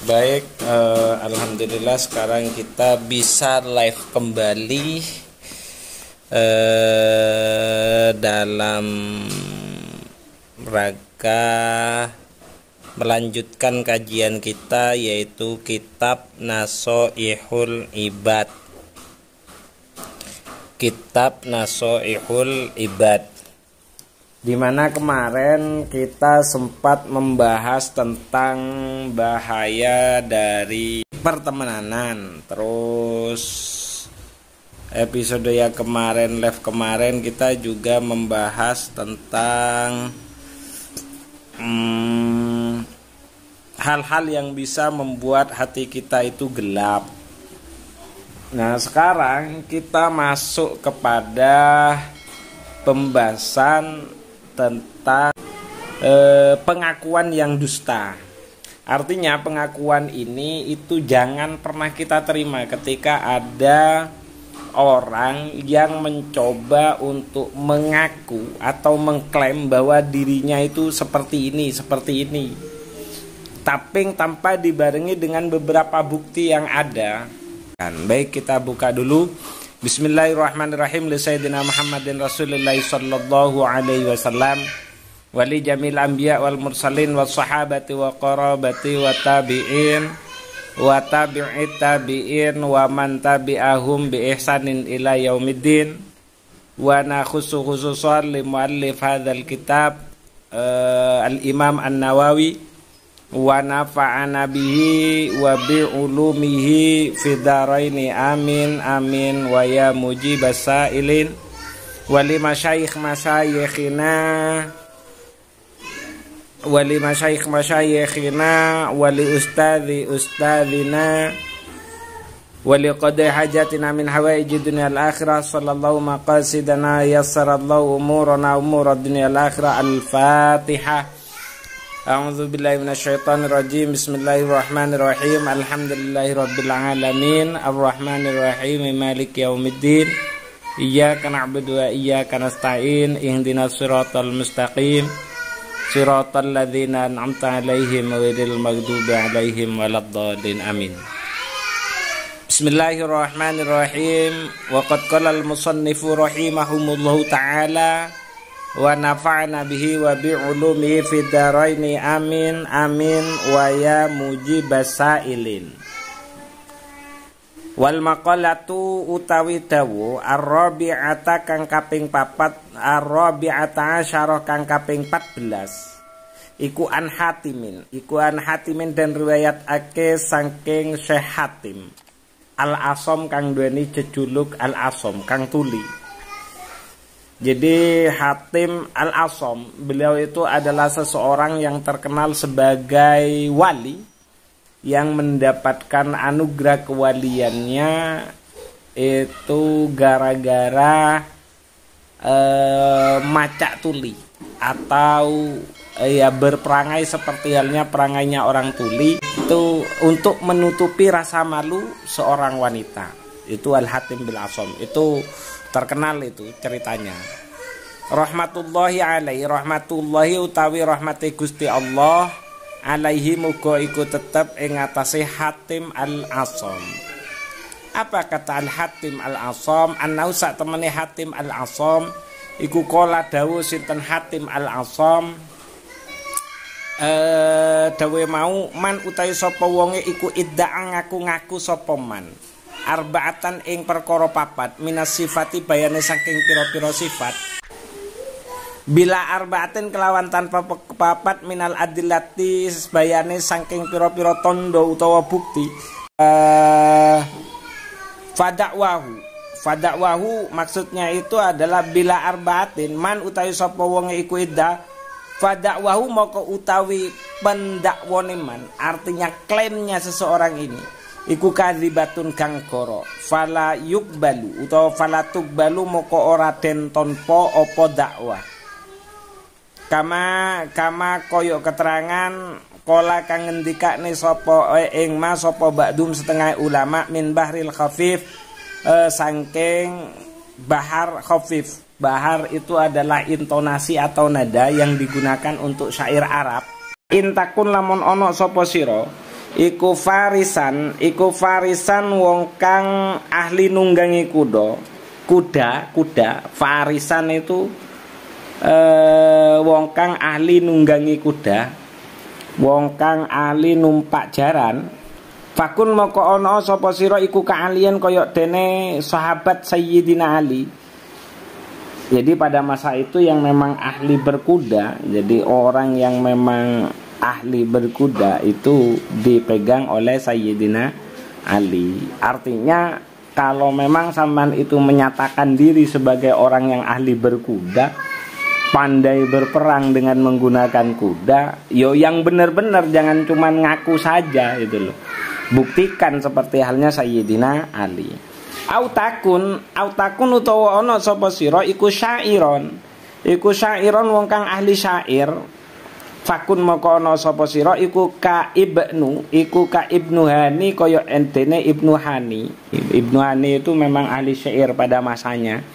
Baik, alhamdulillah sekarang kita bisa live kembali dalam rangka melanjutkan kajian kita, yaitu kitab Nasoihul Ibad. Kitab Nasoihul Ibad, di mana kemarin kita sempat membahas tentang bahaya dari pertemanan. Terus episode yang kemarin, live kemarin, kita juga membahas tentang hal-hal yang bisa membuat hati kita itu gelap. Nah, sekarang kita masuk kepada pembahasan tentang pengakuan yang dusta. Artinya pengakuan ini itu jangan pernah kita terima ketika ada orang yang mencoba untuk mengaku atau mengklaim bahwa dirinya itu seperti ini, tapi tanpa dibarengi dengan beberapa bukti yang ada. Baik, kita buka dulu. Bismillahirrahmanirrahim. Li Sayyidina Muhammadin Rasulillah sallallahu alaihi wasallam wa li jamil anbiya wal mursalin was sahabati wa qarabati wa tabi'in wa tabi'it tabi'in wa man tabi'ahum bi ihsanin ila yaumiddin. Wa nakhusu khususan li muallif hadzal kitab al-Imam An-Nawawi wa nafa'ana bihi wa bi ulumihi fid dharaini amin amin wa ya mujibas sailin wa li masyayikh masyayikhina wa li masyayikh masyayikhina wa li ustadzi ustadzina wa li qadai hajatina min hawaiji dunya al akhirah sallallahu maqasidana yassarallahu umurana umurad dunya al akhirah. Al-Fatihah. A'udzu billahi minasyaitonir rajim. Bismillahirrahmanirrahim. Alhamdulillahirabbil alamin. Arrahmanir rahim. Maliki yaumiddin. Iyyaka na'budu wa iyyaka nasta'in. Ihdinas siratal mustaqim. Siratal ladzina an'amta 'alaihim ghairil maghdubi 'alaihim waladdallin. Amin. Bismillahirrahmanirrahim. Wa qad qala al-musannifu rahimahumullahu ta'ala wa nafa'na bihi wa bi ulumihi fid dharaini amin amin wa ya mujibas sailin. Wal maqalatu utawi dawu ar-rabi'ata kang kaping 4, ar-rabi'ata asyara kang kaping 14, iku an hatimin dan riwayat ake saking Syekh Hatim Al-Asom kang duweni jejuluk Al-Asom kang tuli. Jadi Hatim Al-Asom, beliau itu adalah seseorang yang terkenal sebagai wali yang mendapatkan anugerah kewaliannya itu gara-gara macak tuli atau berperangai seperti halnya perangainya orang tuli, itu untuk menutupi rasa malu seorang wanita. Itu Al-Hatim Al-Asom, itu terkenal itu ceritanya. Rahmatullahi alaihi, rahmatullahi utawi rahmati Gusti Allah alaihi muga iku tetep ing atase Hatim Al-Asom. Apa kata Al-Hatim Al-Asom? Annau sak temene Hatim Al-Asom iku kala dawuh sinten Hatim Al-Asom, dawe mau man utawi sapa wonge iku idda'a ngaku-ngaku sapa man arba'atan ing perkara papat minas sifati bayane saking pira-pira sifat, bila arba'atin kelawan tanpa papat minal adillati bayane saking pira-pira tondo utawa bukti. Fadakwahu maksudnya itu adalah bila arba'atin man utawi sapa wonge iku idda, fadakwahu moko utawi pendakwone man, artinya klaimnya seseorang ini iku kadzibatun kang goro, fala yukbalu utawa fala tukbalu moko ora den tanpa apa dakwah. Kama koyok keterangan kola kang ngendikane sapa ing ma sapa ba'dum setengah ulama min bahril khafif, saking bahar khafif. Bahar itu adalah intonasi atau nada yang digunakan untuk syair Arab. Intakun lamun ono sapa sira iku farisan wong kang ahli nunggangi kuda farisan itu wong kang ahli nunggangi kuda, wong kang ahli numpak jaran. Fakun moko ono sapa sira iku keahlian koyok dene sahabat Sayyidina Ali. Jadi pada masa itu yang memang ahli berkuda, jadi orang yang memang ahli berkuda itu dipegang oleh Sayyidina Ali. Artinya kalau memang sampean itu menyatakan diri sebagai orang yang ahli berkuda, pandai berperang dengan menggunakan kuda, yo yang benar-benar, jangan cuma ngaku saja itu loh. Buktikan seperti halnya Sayyidina Ali. Autakun utawa ana sapa sira iku syairon wong kang ahli syair. Fakun moko ana sapa sira iku ka ibnu Hani kaya entene Ibnu Hani. Ibnu Hani itu memang ahli syair pada masanya.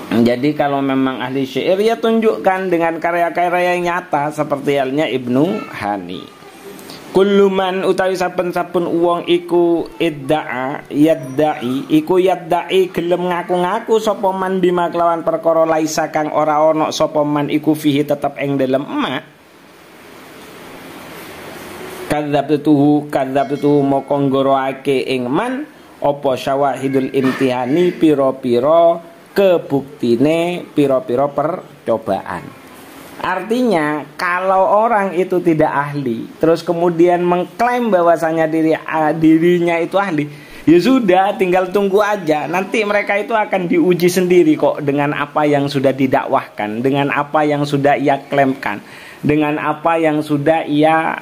Jadi kalau memang ahli syair ya tunjukkan dengan karya-karya yang nyata seperti halnya Ibnu Hani. Kulluman utawi saben-saben wong iku yaddai gelem ngaku-ngaku sapa man bima kelawan perkara laisa kang ora ana sapa man iku fihi tetep ing dalem emak. Kadzabtuhu moko nggoroake ing man apa syawahidul imtihani pira-pira kebuktine pira-pira percobaan. Artinya kalau orang itu tidak ahli terus kemudian mengklaim bahwasanya dirinya itu ahli, ya sudah tinggal tunggu aja. Nanti mereka itu akan diuji sendiri kok dengan apa yang sudah didakwahkan, dengan apa yang sudah ia klaimkan, dengan apa yang sudah ia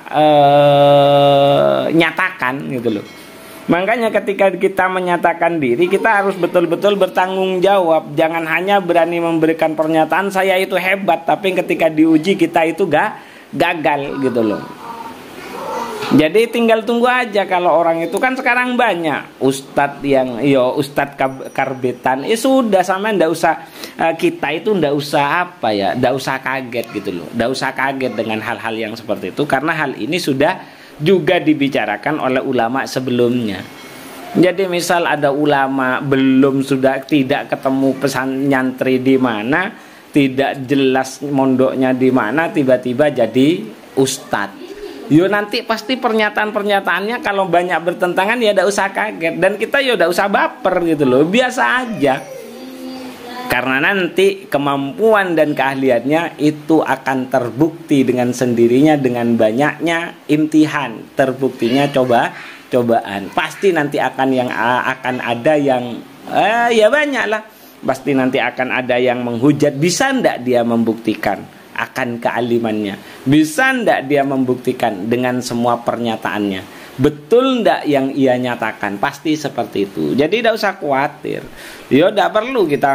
nyatakan gitu loh. Makanya ketika kita menyatakan diri, kita harus betul-betul bertanggung jawab. Jangan hanya berani memberikan pernyataan saya itu hebat, tapi ketika diuji kita itu gagal gitu loh. Jadi tinggal tunggu aja. Kalau orang itu kan sekarang banyak ustadz yang ustadz karbetan. Sudah sama ndak usah kita itu ndak usah ndak usah kaget gitu loh. Ndak usah kaget dengan hal-hal yang seperti itu, karena hal ini sudah juga dibicarakan oleh ulama sebelumnya. Jadi misal ada ulama sudah tidak ketemu pesan nyantri di mana, tidak jelas mondoknya di mana, tiba-tiba jadi ustadz. Yo nanti pasti pernyataan-pernyataannya kalau banyak bertentangan ya tidak usah kaget, dan kita ya tidak usah baper gitu loh, biasa aja. Karena nanti kemampuan dan keahliannya itu akan terbukti dengan sendirinya dengan banyaknya imtihan, terbuktinya cobaan. Pasti nanti akan ada yang ya banyak lah. Pasti nanti akan ada yang menghujat, bisa ndak dia membuktikan akan kealimannya, bisa ndak dia membuktikan dengan semua pernyataannya, betul ndak yang ia nyatakan. Pasti seperti itu. Jadi tidak usah khawatir. Ya tidak perlu kita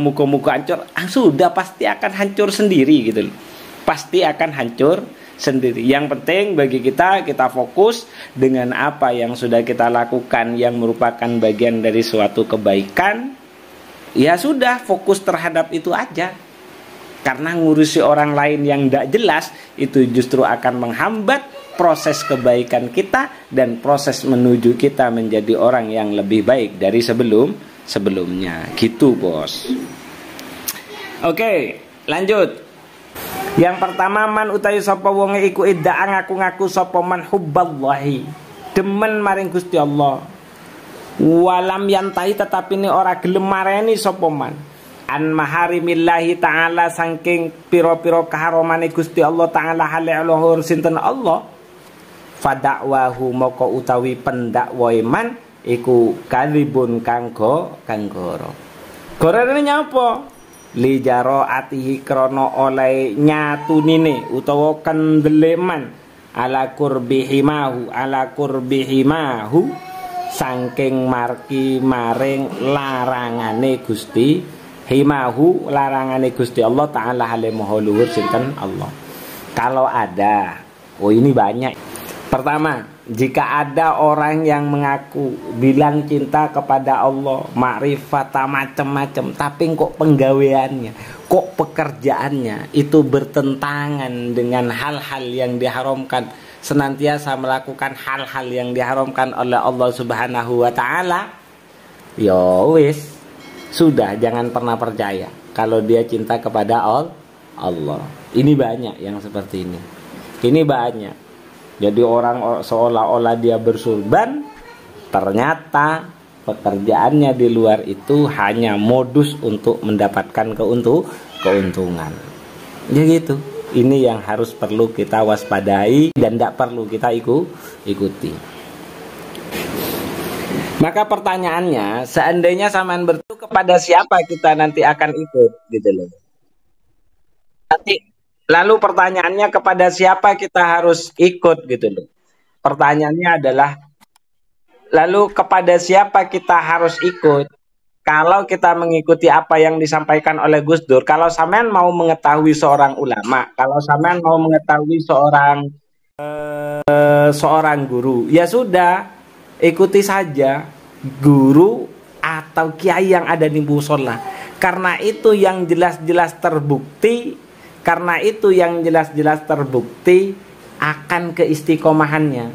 muka-muka hancur. Sudah pasti akan hancur sendiri gitu loh. Pasti akan hancur sendiri. Yang penting bagi kita fokus dengan apa yang sudah kita lakukan yang merupakan bagian dari suatu kebaikan. Ya sudah, fokus terhadap itu aja. Karena ngurusi orang lain yang tidak jelas itu justru akan menghambat proses kebaikan kita dan proses menuju kita menjadi orang yang lebih baik dari sebelumnya. Gitu bos. Oke, lanjut. Yang pertama, man utawi sapa wonge iku idda'a ngaku-ngaku sapa man hubballahi, demen maring Gusti Allah. Walam yantahi tetapi ini ora gelem mareni sapa man an maharimillahi ta'ala saking piro-piro kaharomane Gusti Allah ta'ala hale luhur sinten Allah. Fadakwahu moko utawi pendakwae man iku kadhibun kanggo kanggoro. Gorene nyapa? Li jaraatihi krana oleh nyatunine utawa kendeleman ala kurbihimahu saking marki maring larangane Gusti himahu, larangane Gusti Allah taala hale maha luhur sinten Allah. Kalau ada, ini banyak. Pertama, jika ada orang yang mengaku bilang cinta kepada Allah, makrifat macam-macam, tapi kok penggaweannya, kok pekerjaannya itu bertentangan dengan hal-hal yang diharamkan, senantiasa melakukan hal-hal yang diharamkan oleh Allah Subhanahu wa taala, ya wis, sudah, jangan pernah percaya kalau dia cinta kepada Allah. Ini banyak yang seperti ini. Ini banyak. Jadi orang seolah-olah dia bersurban, ternyata pekerjaannya di luar itu hanya modus untuk mendapatkan keuntungan. Ya gitu. Ini yang perlu kita waspadai dan tidak perlu kita ikuti. Maka pertanyaannya, seandainya sampean bertu kepada siapa kita nanti akan ikut, gitu loh. Lalu pertanyaannya, kepada siapa kita harus ikut, gitu loh. Pertanyaannya adalah, lalu kepada siapa kita harus ikut? Kalau kita mengikuti apa yang disampaikan oleh Gus Dur, kalau sampean mau mengetahui seorang ulama, kalau sampean mau mengetahui seorang guru, ya sudah, ikuti saja guru atau kiai yang ada di musola. Karena itu yang jelas-jelas terbukti. Karena itu yang jelas-jelas terbukti akan keistiqomahannya.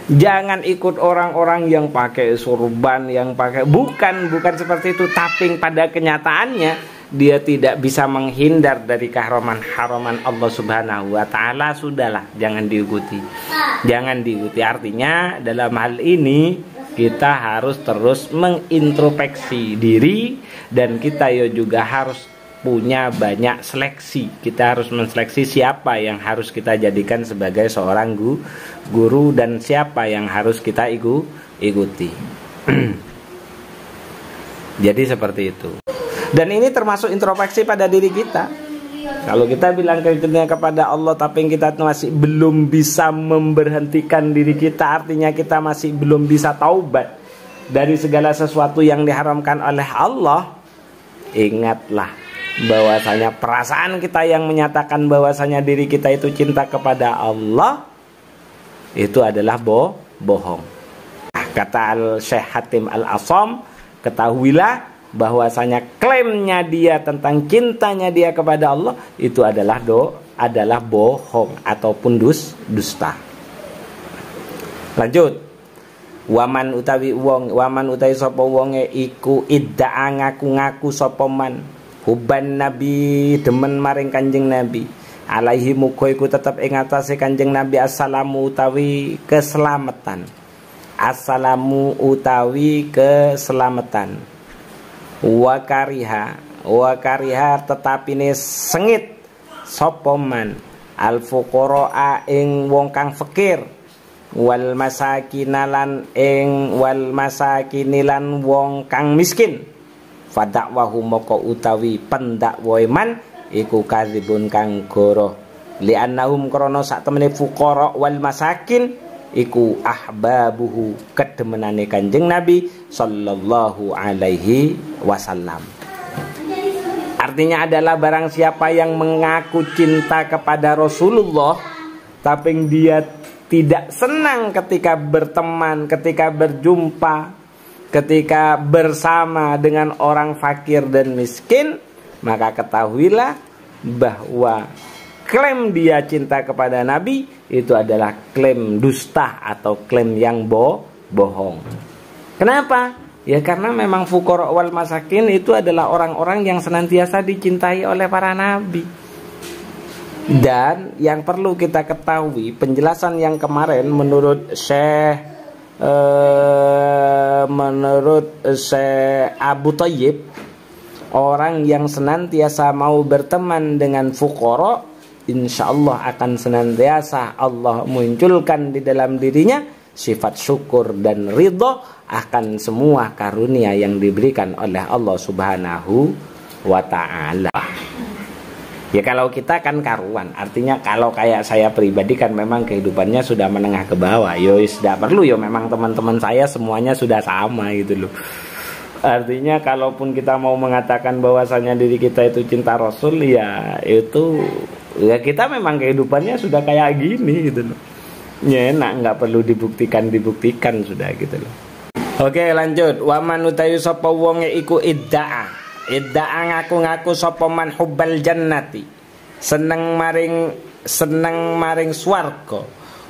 Jangan ikut orang-orang yang pakai surban, yang pakai bukan seperti itu, tapi pada kenyataannya dia tidak bisa menghindar dari keharaman-haraman Allah Subhanahu wa taala. Sudahlah, jangan diikuti. Jangan diikuti. Artinya dalam hal ini kita harus terus mengintrospeksi diri, dan kita juga harus punya banyak seleksi. Kita harus menseleksi siapa yang harus kita jadikan sebagai seorang guru dan siapa yang harus kita ikuti. Jadi seperti itu. Dan ini termasuk introspeksi pada diri kita. Kalau kita bilang kepada Allah tapi kita masih belum bisa memberhentikan diri kita, artinya kita masih belum bisa taubat dari segala sesuatu yang diharamkan oleh Allah. Ingatlah bahwasanya perasaan kita yang menyatakan bahwasanya diri kita itu cinta kepada Allah itu adalah bohong. Kata Al-Syekh Hatim Al-Asam, ketahuilah bahwasanya klaimnya dia tentang cintanya dia kepada Allah itu adalah bohong ataupun dusta. Lanjut. Waman utawi sapa wonge iku idda'a ngaku-ngaku sapa man huban nabi, demen maring kanjeng nabi, alaihi muga iku tetep ing atase kanjeng nabi assalamu utawi keselamatan. Assalamu utawi keselamatan. Wa kariha tetapine sengit sapa man al fuqara ing wong kang fakir, wal masakinalan ing wal masakinilan wong kang miskin. Fadakwahu moko utawi pendakwae man iku kadzibun kang goroh, li'annahum krana sak temene fuqara wal masakin iku ahbabuhu, kedemenane kanjeng Nabi sallallahu alaihi wasallam. Artinya adalah barang siapa yang mengaku cinta kepada Rasulullah tapi dia tidak senang ketika berteman, ketika berjumpa, ketika bersama dengan orang fakir dan miskin, maka ketahuilah bahwa klaim dia cinta kepada Nabi itu adalah klaim dusta atau klaim yang bohong. Kenapa? Ya karena memang fuqara wal masakin itu adalah orang-orang yang senantiasa dicintai oleh para nabi. Dan yang perlu kita ketahui, penjelasan yang kemarin menurut Syekh Abu Thayyib, orang yang senantiasa mau berteman dengan fuqara, insya Allah akan senantiasa Allah munculkan di dalam dirinya sifat syukur dan ridho akan semua karunia yang diberikan oleh Allah Subhanahu wa ta'ala. Ya kalau kita kan karuan, artinya kalau kayak saya pribadi kan memang kehidupannya sudah menengah ke bawah. Yo sudah perlu yo memang teman-teman saya semuanya sudah sama gitu loh. Artinya kalaupun kita mau mengatakan bahwasanya diri kita itu cinta Rasul, ya itu ya kita memang kehidupannya sudah kayak gini gitu loh. Ya enak, nggak perlu dibuktikan sudah gitu loh. Oke, lanjut. Waman utayu sapa wonge iku idda'a ngaku-ngaku sapa man hubbal jannati, seneng maring swarga,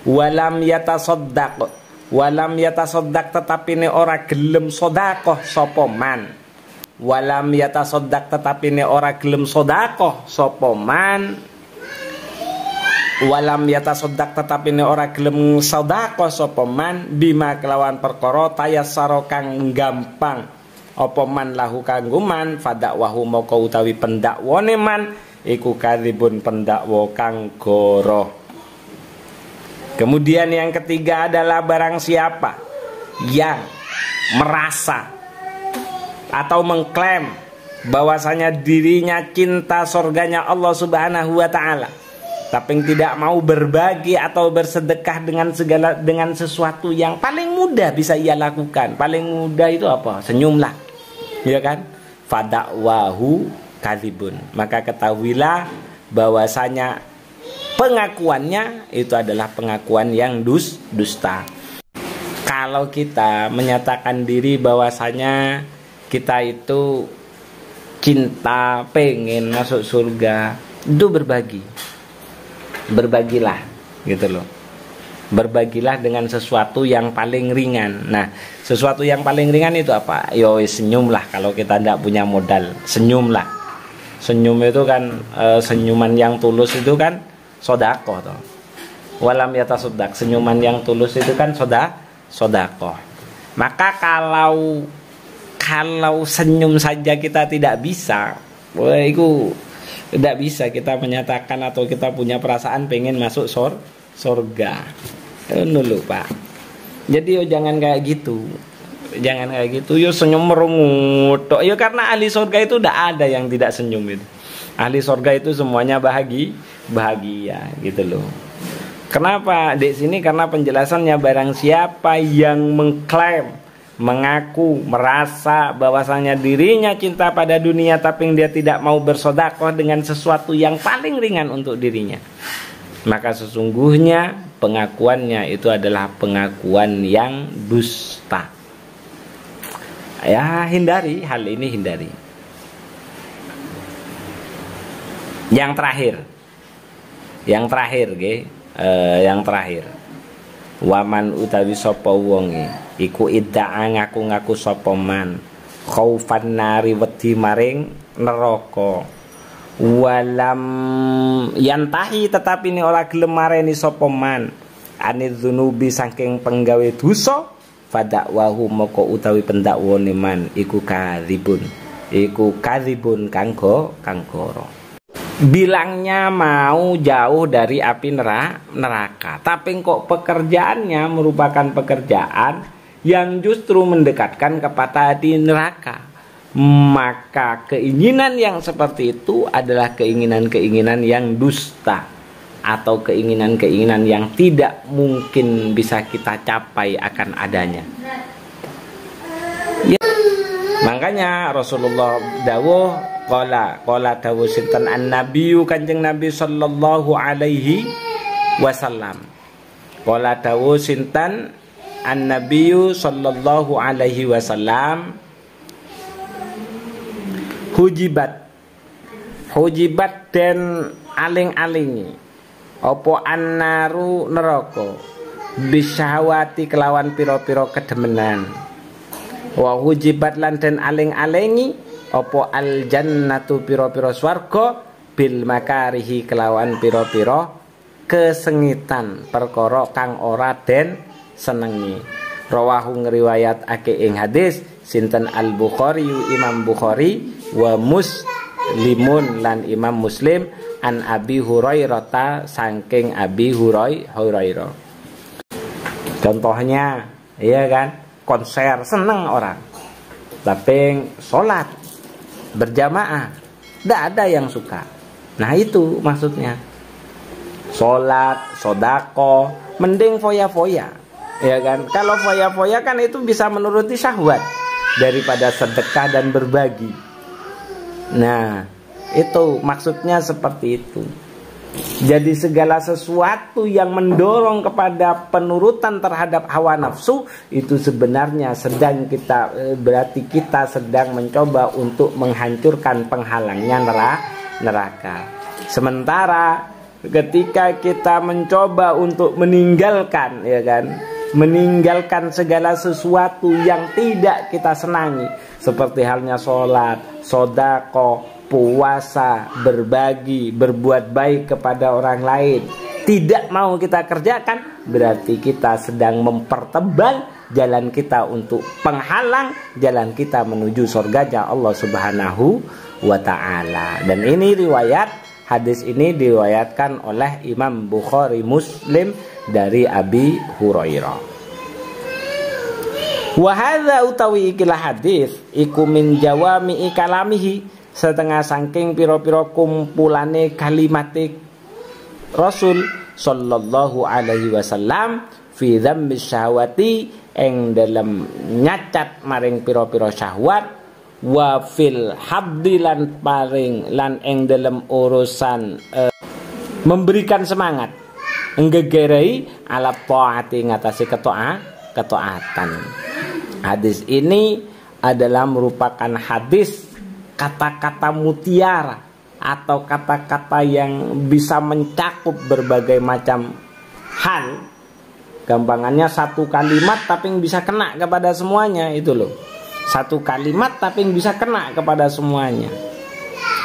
walam yatasaddaq tetapi ne ora gelem sedekah sapa man, bima kelawan perkara tayassara kang gampang apa man lahu kanggo man, fadakwahu moko utawi pendakwone man iku kadzibun pendakwa kang goroh. Kemudian yang ketiga adalah barang siapa yang merasa atau mengklaim bahwasanya dirinya cinta surganya Allah Subhanahu wa taala, tapi tidak mau berbagi atau bersedekah dengan sesuatu yang paling mudah bisa ia lakukan. Paling mudah itu apa? Senyumlah, ya kan? Fadakwahu kadzibun. Maka ketahuilah bahwasanya pengakuannya itu adalah pengakuan yang dusta. Kalau kita menyatakan diri bahwasanya kita itu cinta, pengen masuk surga, itu berbagilah gitu loh. Berbagilah dengan sesuatu yang paling ringan. Nah, sesuatu yang paling ringan itu apa? Yo, senyumlah. Kalau kita tidak punya modal, senyumlah. Senyum itu kan senyuman yang tulus itu kan sedekah toh. Walam yatasaddaq, senyuman yang tulus itu kan sedekah. Maka kalau senyum saja kita tidak bisa, itu tidak bisa kita menyatakan atau kita punya perasaan pengen masuk surga. Dulu Pak. Jadi jangan kayak gitu. Yo senyum merungut. Yo karena ahli surga itu tidak ada yang tidak senyum itu. Ahli surga itu semuanya bahagia gitu loh. Kenapa? Di sini karena penjelasannya barang siapa yang mengklaim, mengaku, merasa bahwasanya dirinya cinta pada dunia tapi dia tidak mau bersedekah dengan sesuatu yang paling ringan untuk dirinya, maka sesungguhnya pengakuannya itu adalah pengakuan yang dusta. Ya, hindari hal ini, hindari. Yang terakhir, waman utawi sapa wonge iku idda'a ngaku-ngaku sapa man khaufan nari wedi maring neraka, walam yantahi tetapi ini ora gelem mareni sapa man anidzunubi saking penggawe dosa, fadakwahu moko utawi pendakwane man iku kadzibun kang goro. Bilangnya mau jauh dari api neraka, tapi kok pekerjaannya merupakan pekerjaan yang justru mendekatkan kepada api neraka. Maka keinginan yang seperti itu adalah keinginan-keinginan yang dusta, atau keinginan-keinginan yang tidak mungkin bisa kita capai akan adanya. Ya. Makanya Rasulullah dawuh, Qala dawuh sinten an-nabiyyu Kanjeng Nabi sallallahu alaihi wasallam. Qala dawuh sinten an-nabiyyu sallallahu alaihi wasallam, hujibat dan aling-alingi opo annaru neraka bisyahwati kelawan piro-piro kedemenan, wa hujibat lan den aling-alingi opo al jannatu piro-piro swarga bil makarihi kelawan piro-piro kesengitan perkara kang ora den senengi. Rawahu ngriwayat ake ing hadis sinten al Bukhari Imam Bukhari wa Muslimun lan Imam Muslim an Abi Hurairah saking Abi Hurairah. Contohnya, iya kan, konser seneng orang, tapi sholat berjamaah tidak ada yang suka. Nah itu maksudnya. Sholat, sodako, mending foya-foya, ya kan? Kalau foya-foya kan itu bisa menuruti syahwat daripada sedekah dan berbagi. Nah itu maksudnya seperti itu. Jadi segala sesuatu yang mendorong kepada penurutan terhadap hawa nafsu itu sebenarnya sedang berarti kita sedang mencoba untuk menghancurkan penghalangnya neraka. Sementara ketika kita mencoba untuk meninggalkan, ya kan, meninggalkan segala sesuatu yang tidak kita senangi, seperti halnya sholat, sodako, puasa, berbagi, berbuat baik kepada orang lain, tidak mau kita kerjakan, berarti kita sedang mempertebal jalan kita untuk penghalang jalan kita menuju surganya Allah Subhanahu wa ta'ala. Dan ini hadis ini diriwayatkan oleh Imam Bukhari Muslim dari Abi Hurairah. Wa hadza utawi ikilah hadis iku min jawami'i kalamihi, setengah saking piro-piro kumpulane kalimate Rasul sallallahu alaihi wasallam fi dzammi syahwati ing dalam nyacat maring piro-piro syahwat, wa fil habdi lan paring lan ing dalam urusan memberikan semangat nggegerei ala taati ngatasi ketaatan. Hadis ini adalah merupakan hadis kata-kata mutiara atau kata-kata yang bisa mencakup berbagai macam hal. Gampangannya satu kalimat tapi bisa kena kepada semuanya, itu loh. Satu kalimat tapi bisa kena kepada semuanya.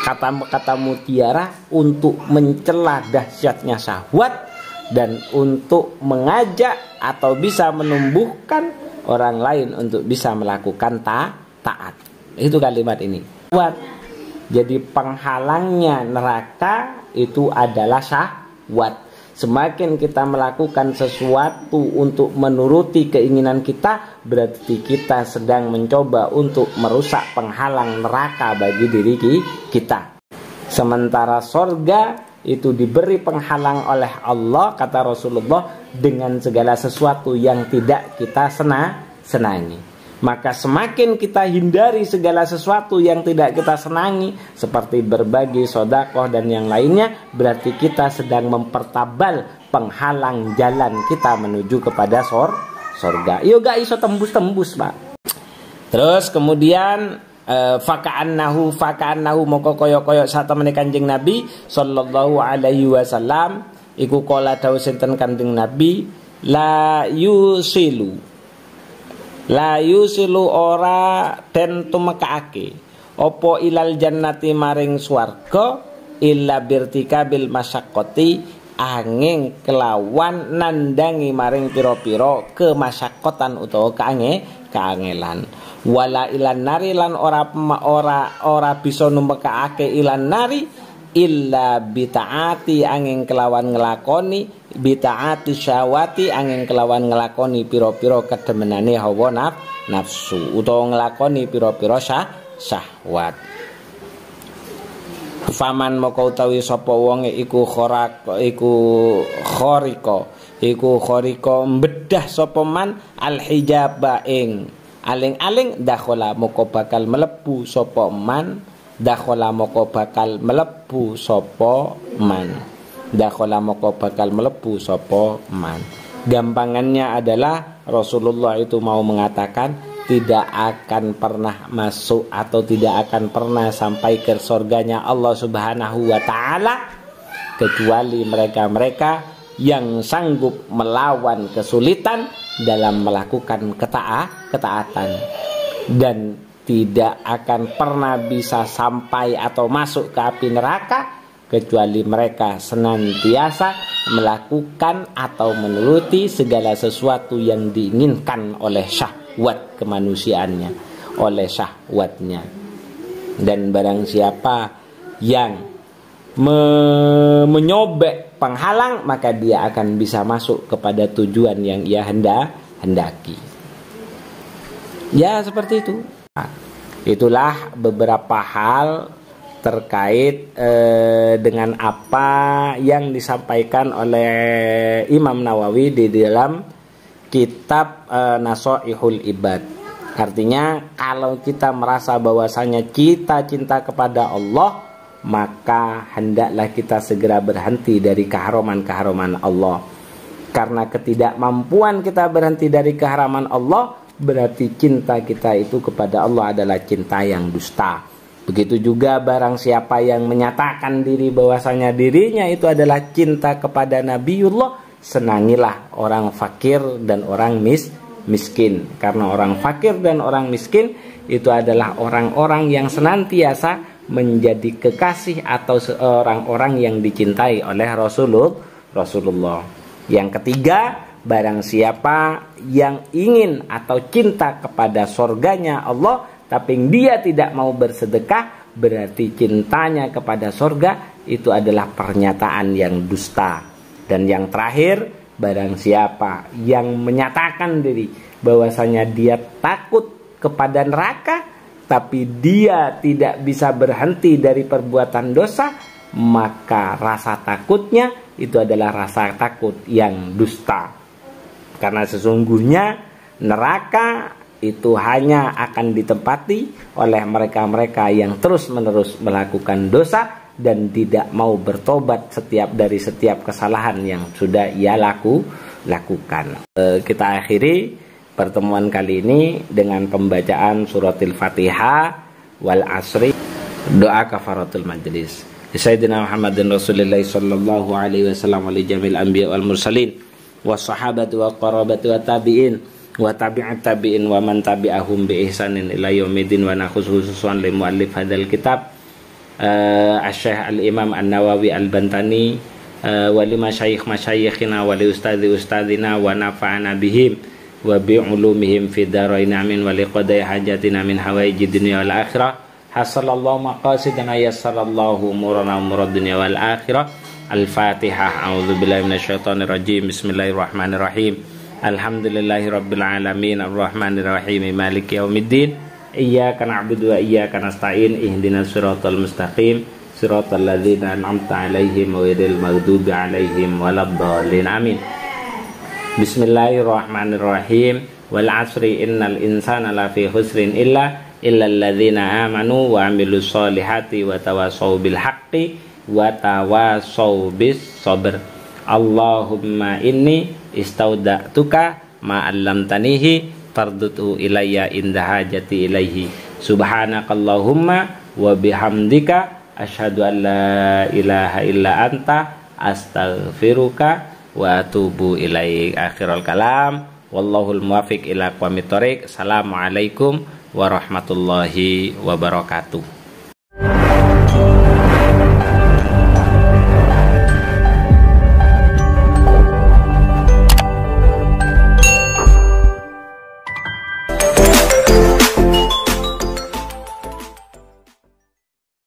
Kata-kata mutiara untuk mencela dahsyatnya syahwat dan untuk mengajak atau bisa menumbuhkan orang lain untuk bisa melakukan taat. Itu kalimat ini. Jadi penghalangnya neraka itu adalah syahwat. Semakin kita melakukan sesuatu untuk menuruti keinginan kita, berarti kita sedang mencoba untuk merusak penghalang neraka bagi diri kita. Sementara sorga itu diberi penghalang oleh Allah, kata Rasulullah, dengan segala sesuatu yang tidak kita senangi. Maka semakin kita hindari segala sesuatu yang tidak kita senangi, seperti berbagi, sedekah dan yang lainnya, berarti kita sedang mempertabal penghalang jalan kita menuju kepada surga. Yo gak iso tembus-tembus, Pak. Terus kemudian faka'annahu moko koyo-koyo satemene Kanjeng Nabi sallallahu alaihi wasallam iku kala dawuh sinten Kanjeng Nabi, la yusilu ora den tumekaake opo ilal jannati maring swarga illa birtikabil masyaqqati angin kelawan nandangi maring pira-pira kemasyaqqatan utawa kaangelan, wala ilan nari lan ora bisa numekaake ilan nari illa bitaati angin kelawan ngelakoni bitaati syahwati angin kelawan ngelakoni piro-piro kedemenane hawa nafsu utawa ngelakoni piro-piro syahwat. Faman moko utawi sapa wong iku khoriko mbedah sapa man alhijaba ing aling-aling dakhala moko bakal mlebu sapa man dakhala moko bakal mlebu sapa man. Gampangannya adalah Rasulullah itu mau mengatakan tidak akan pernah masuk atau tidak akan pernah sampai ke surganya Allah Subhanahu wa ta'ala kecuali mereka-mereka yang sanggup melawan kesulitan dalam melakukan ketaatan, dan tidak akan pernah bisa sampai atau masuk ke api neraka kecuali mereka senantiasa melakukan atau menuruti segala sesuatu yang diinginkan oleh syahwat kemanusiaannya, oleh syahwatnya. Dan barang siapa yang menyobek penghalang, maka dia akan bisa masuk kepada tujuan yang ia hendaki. Ya, seperti itu. Itulah beberapa hal terkait dengan apa yang disampaikan oleh Imam Nawawi di dalam kitab Nasoihul Ibad. Artinya kalau kita merasa bahwasanya kita cinta kepada Allah, maka hendaklah kita segera berhenti dari keharaman-keharaman Allah. Karena ketidakmampuan kita berhenti dari keharaman Allah, berarti cinta kita itu kepada Allah adalah cinta yang dusta. Begitu juga barang siapa yang menyatakan diri bahwasanya dirinya itu adalah cinta kepada Nabiullah, senangilah orang fakir dan orang miskin. Karena orang fakir dan orang miskin itu adalah orang-orang yang senantiasa menjadi kekasih atau orang-orang yang dicintai oleh Rasulullah. Yang ketiga, barang siapa yang ingin atau cinta kepada surganya Allah, tapi dia tidak mau bersedekah, berarti cintanya kepada surga itu adalah pernyataan yang dusta. Dan yang terakhir, barang siapa yang menyatakan diri bahwasanya dia takut kepada neraka, tapi dia tidak bisa berhenti dari perbuatan dosa, maka rasa takutnya itu adalah rasa takut yang dusta. Karena sesungguhnya neraka itu hanya akan ditempati oleh mereka-mereka yang terus-menerus melakukan dosa dan tidak mau bertobat dari setiap kesalahan yang sudah ia lakukan. Kita akhiri pertemuan kali ini dengan pembacaan suratil Fatihah wal asri, doa kafaratul majlis. Sayyidina Muhammadin Rasulillah sallallahu alaihi wasallam wa li jamil anbiya wal mursalin wa sahabati wa qarabati wa tabi'in wa tabi'at tabi'in wa man tabi'ahum bi ihsanin ila yaumidin. Wa nakhususan li muallif hadzal kitab Asy-Syaikh Al-Imam An-Nawawi Al-Bantani wa li masyayikhina wa li ustadzina wa nafa'ana bihim wa bi ulumihim fid dharain amin wa li qadai hajatina min hawaijid dunya wal akhirah. Hasallallahu maqasidana yassarallahu umurana umurad dunya wal akhirah. Al-Fatihah. A'udzubillahi minasyaitonir rajim. Bismillahirrahmanirrahim. Alhamdulillahirabbil alamin arrahmanirrahim maliki yaumiddin. Iyyaka na'budu wa iyyaka nasta'in. Ihdinas siratal mustaqim. Siratal ladzina an'amta 'alaihim ghairil maghdubi 'alaihim waladdallin. Amin. Bismillahirrahmanirrahim. Wal 'asri innal insana lafi khusrin illal ladzina amanu wa 'amilus solihati wa tawassaw bil haqqi wa tawassaw bis sabr. Allahumma inni istauda'tuka ma 'allamtanihi fardutu ilayya inda hajati ilaihi. Subhanakallahumma wa bihamdika asyhadu an la ilaha illa anta astaghfiruka wa atubu ilaik. Akhirul kalam, wallahul muwaffiq ila aqwamit thoriq. Assalamualaikum warahmatullahi wabarakatuh.